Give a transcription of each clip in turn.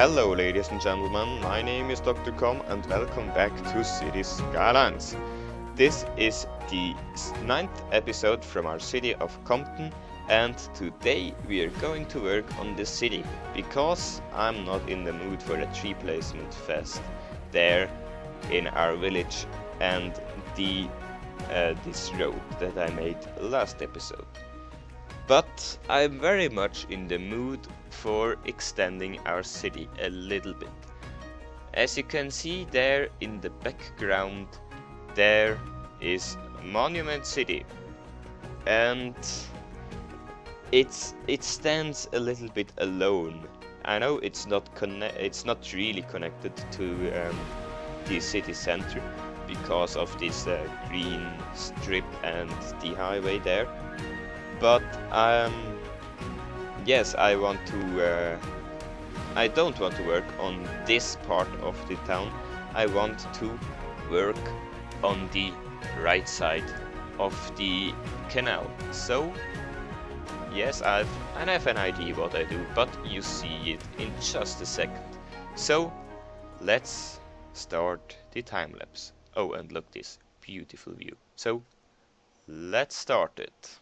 Hello, ladies and gentlemen, my name is Dr. Com and welcome back to City Skylines. This is the ninth episode from our city of Compton, and today we are going to work on the city because I'm not in the mood for a tree placement fest there in our village and this road that I made last episode. But I'm very much in the mood for extending our city a little bit. As you can see there in the background, there is Monument City, and it stands a little bit alone. I know it's not really connected to the city center because of this green strip and the highway there. But yes, I don't want to work on this part of the town. I want to work on the right side of the canal. So yes, I have an idea what I do, but you see it in just a second. So let's start the time lapse. Oh, and look this beautiful view. So let's start it.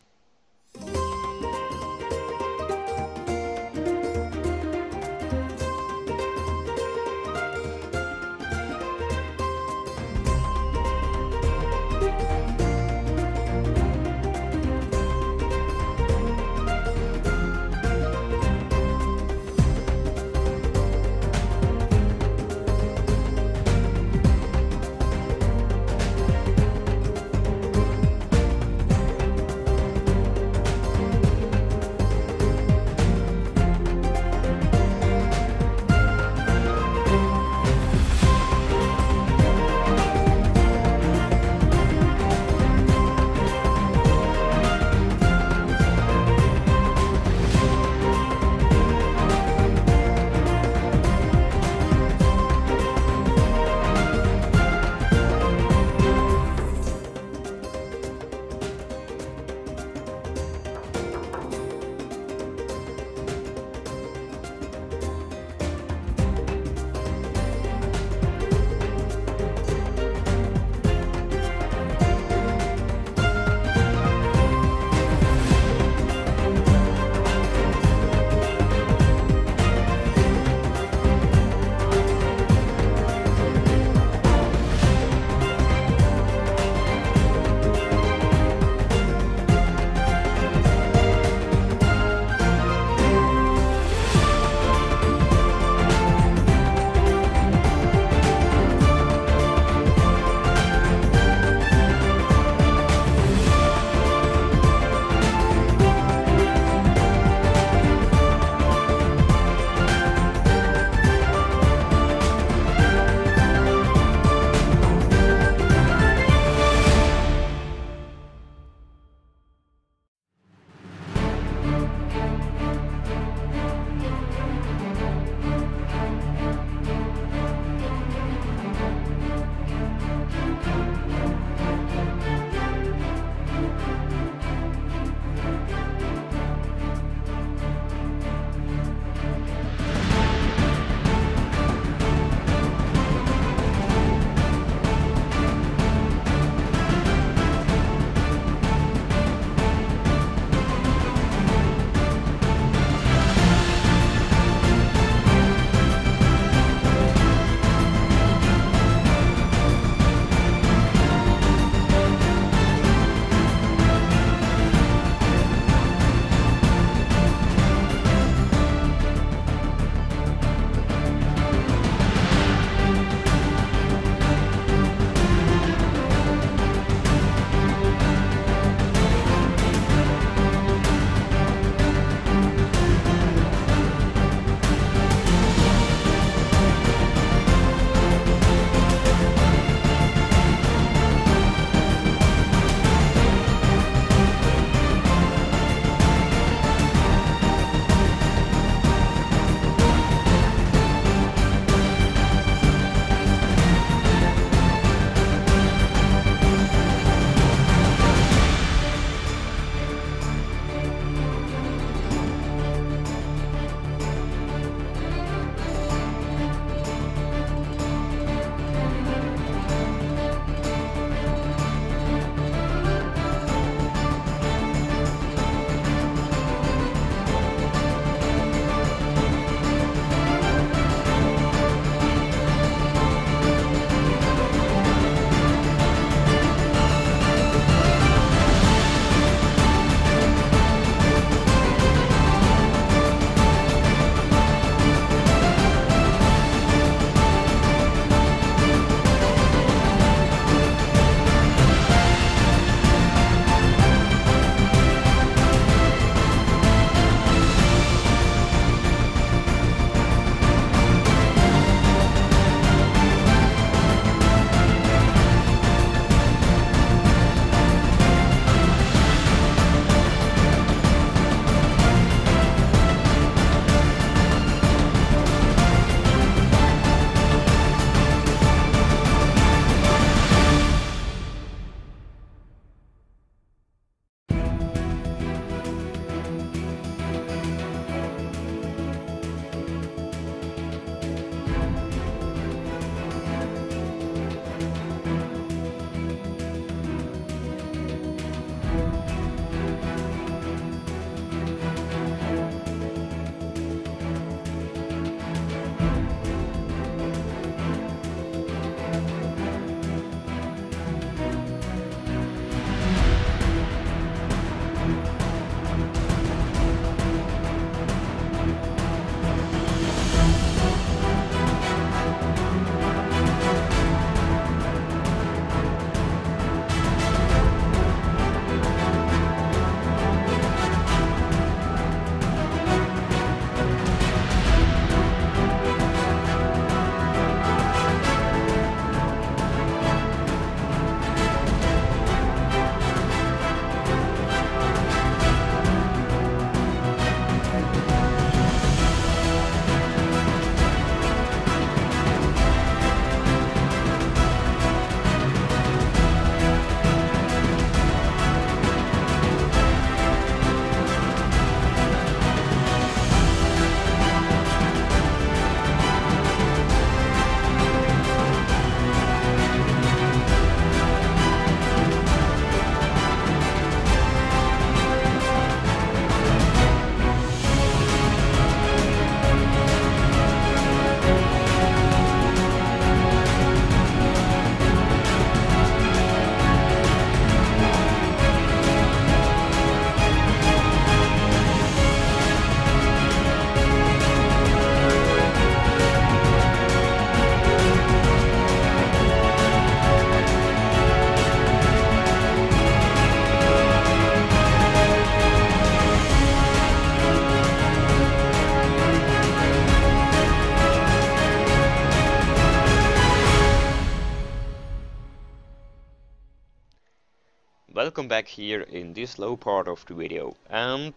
welcome back here in this low part of the video, and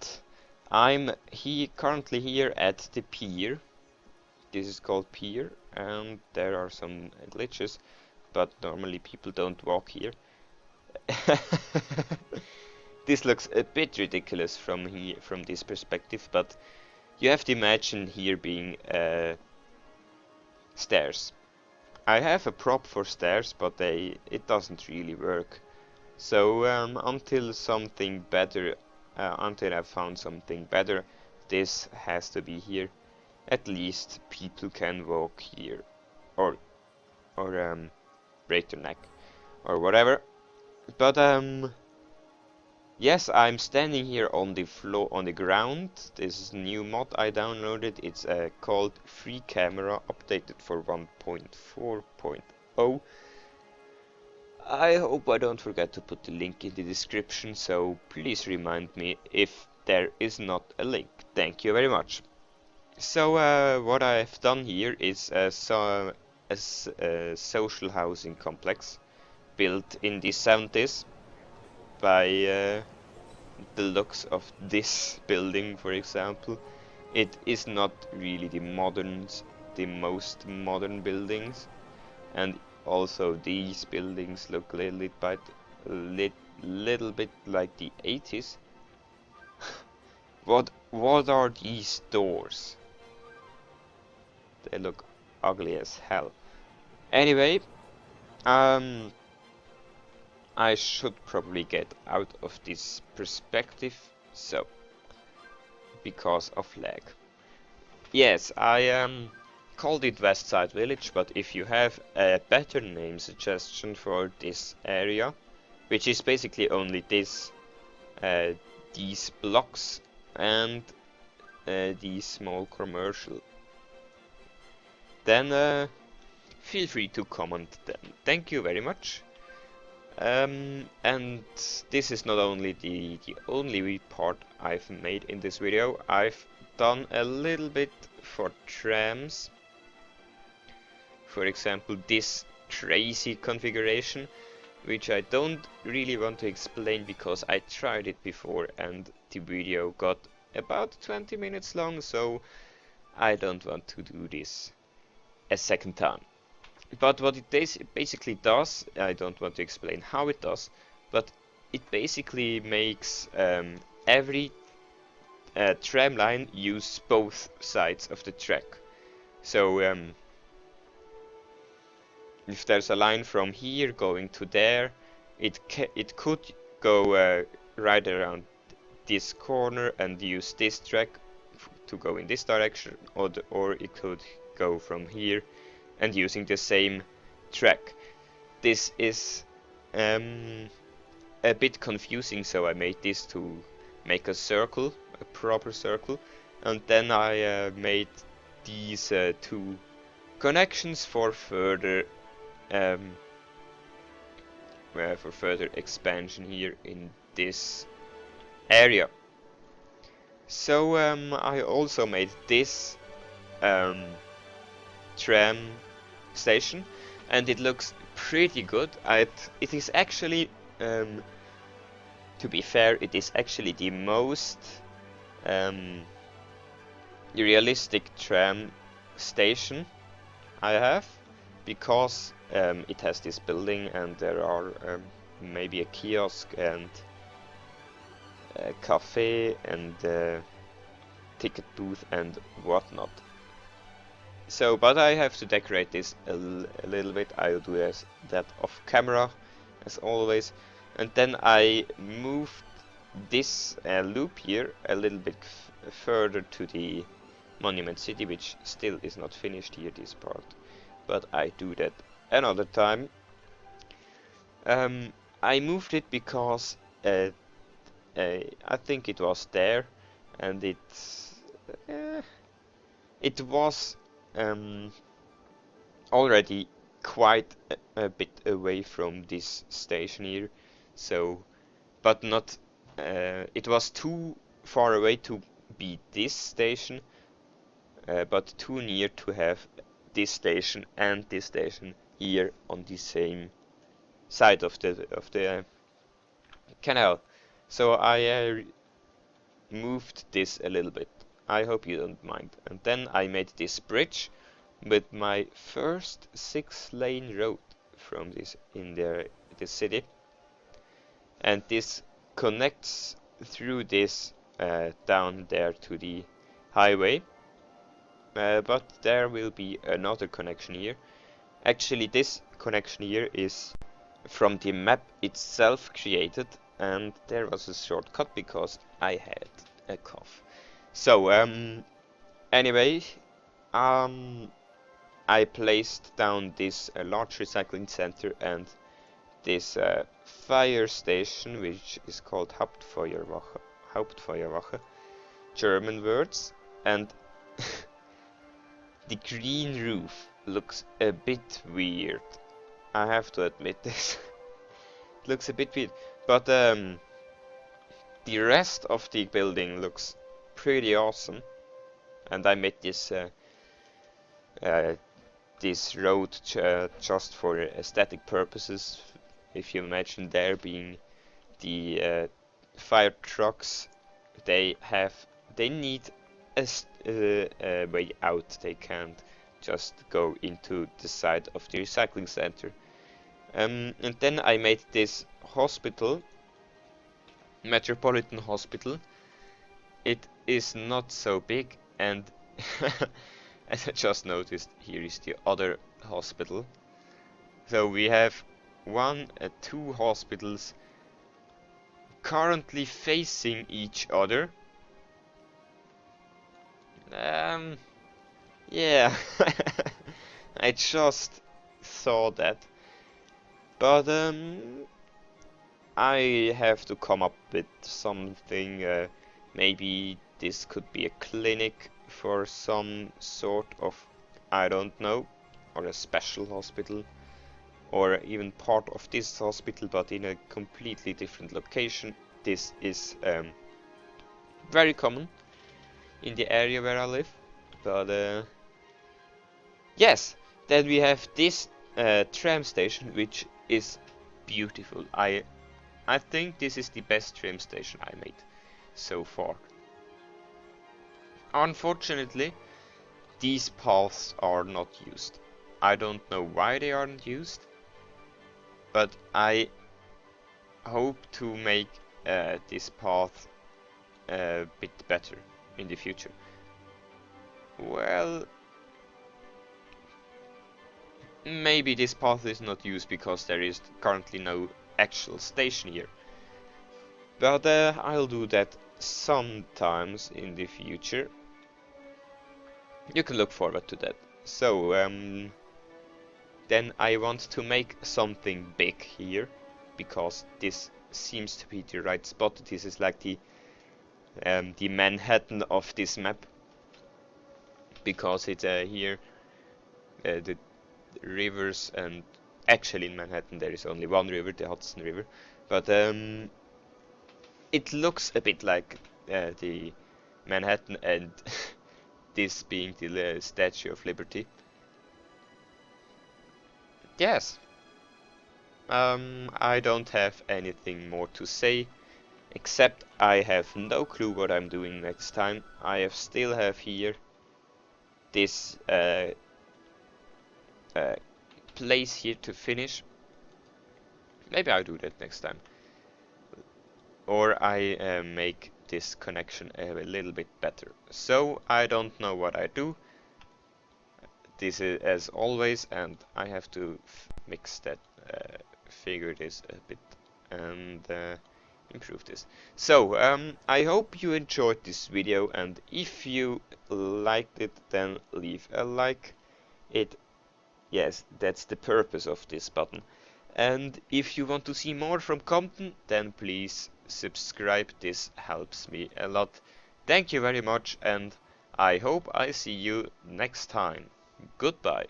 I'm currently here at the pier. This is called pier, and there are some glitches, but normally people don't walk here. This looks a bit ridiculous from this perspective, but you have to imagine here being stairs. I have a prop for stairs, but it doesn't really work. So until I've found something better, this has to be here. At least people can walk here, or break their neck, or whatever. But yes, I'm standing here on the floor, on the ground. This is a new mod I downloaded. It's called Free Camera, updated for 1.4.0. I hope I don't forget to put the link in the description, so please remind me if there is not a link. Thank you very much. So what I've done here is a social housing complex built in the 70s by the looks of this building, for example. It is not really the most modern buildings, and also these buildings look a little bit like the 80s. What are these doors? They look ugly as hell. Anyway, I should probably get out of this perspective, so because of lag. Yes, I called it West Side Village, but if you have a better name suggestion for this area, which is basically only these blocks and the small commercial, then feel free to comment them. Thank you very much. And this is not only the only part I've made in this video. I've done a little bit for trams. For example, this crazy configuration, which I don't really want to explain because I tried it before and the video got about 20 minutes long, so I don't want to do this a second time. But what it basically does, I don't want to explain how it does, but it basically makes every tram line use both sides of the track. So if there's a line from here going to there, it could go right around this corner and use this track to go in this direction, or it could go from here and using the same track. This is a bit confusing, so I made this to make a circle, a proper circle, and then I made these two connections for further expansion here in this area. So I also made this tram station, and it looks pretty good. It is actually, to be fair, it is actually the most realistic tram station I have, because it has this building and there are maybe a kiosk and a cafe and a ticket booth and whatnot. So, but I have to decorate this a little bit. I'll do that off camera, as always. And then I moved this loop here a little bit further to the Monument City, which still is not finished here, this part. But I do that another time. I moved it because I think it was there, and it was already quite a bit away from this station here, so, but not, it was too far away to be this station, but too near to have this station and this station here on the same side of the canal. So I moved this a little bit. I hope you don't mind. And then I made this bridge with my first 6-lane road from this city, and this connects through this down there to the highway. But there will be another connection here. Actually, this connection here is from the map itself created, and there was a shortcut because I had a cough. So anyway, I placed down this large recycling center and this fire station, which is called Hauptfeuerwache, German words, and the green roof looks a bit weird. I have to admit this. It looks a bit weird, but the rest of the building looks pretty awesome, and I made this this road just for aesthetic purposes. If you imagine there being the fire trucks, they need a way out. They can't just go into the side of the recycling center. And then I made this hospital, Metropolitan Hospital. It is not so big, and as I just noticed, here is the other hospital. So we have two hospitals currently facing each other. Yeah, I just saw that, but I have to come up with something. Maybe this could be a clinic for some sort of, I don't know, or a special hospital, or even part of this hospital but in a completely different location. This is very common in the area where I live, but yes, then we have this tram station, which is beautiful. I think this is the best tram station I made so far. Unfortunately, these paths are not used. I don't know why they aren't used, but I hope to make this path a bit better in the future. Well, maybe this path is not used because there is currently no actual station here. But I'll do that sometimes in the future. You can look forward to that. So then I want to make something big here, because this seems to be the right spot. This is like the Manhattan of this map, because it's here the rivers, and actually in Manhattan there is only one river, the Hudson River, but it looks a bit like the Manhattan, and this being the Statue of Liberty. Yes, I don't have anything more to say, except I have no clue what I'm doing next time. I still have here this place here to finish. Maybe I'll do that next time, or I make this connection a little bit better. So I don't know what I do. This is as always, and I have to mix that, figure this a bit, and improve this. So I hope you enjoyed this video, and if you liked it, then leave a like. Yes, that's the purpose of this button. And if you want to see more from Comton, then please subscribe. This helps me a lot. Thank you very much, and I hope I see you next time. Goodbye.